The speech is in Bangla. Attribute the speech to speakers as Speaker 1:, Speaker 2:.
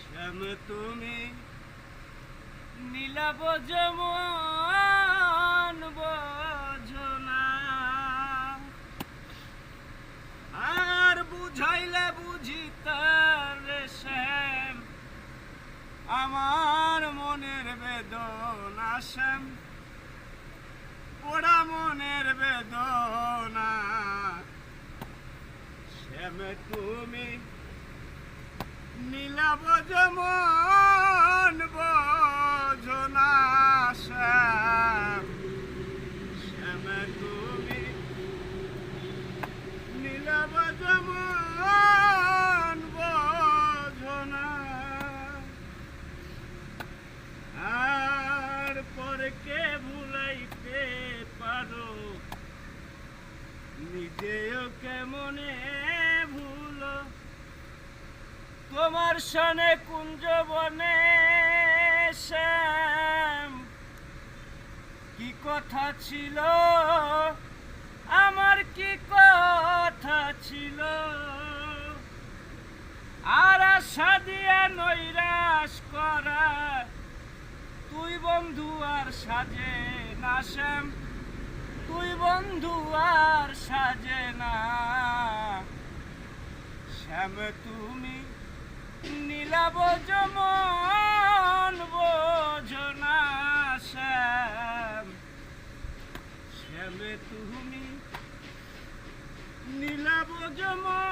Speaker 1: শ্যাম তুমি নীলাভ যেমন বোঝনা, আর বুঝাইলে বুঝিতে রে শ্যাম আমার মনের বেদনা। শ্যাম পোড়া মনের বেদনা। শ্যাম তুমি নীলাভ যেমন বোঝনা। শ্যাম শ্যাম তুমি নীলাভ যেমন বোঝনা, আর পরকে ভুলাইতে পারো নিজেও কেমনে ভুলো। তোমার সনে কুঞ্জ বনে শ্যাম কি কথা ছিল, আমার কি কথা ছিল। আর আশা দিয়া নৈরাশ করা তুই বন্ধু আর সাজে না। শ্যাম তুই বন্ধু আর সাজে না। শ্যাম তুমি নীলাভ যেমন বোঝনা। শ্যাম শ্যাম তুমি নীলাভ যেমন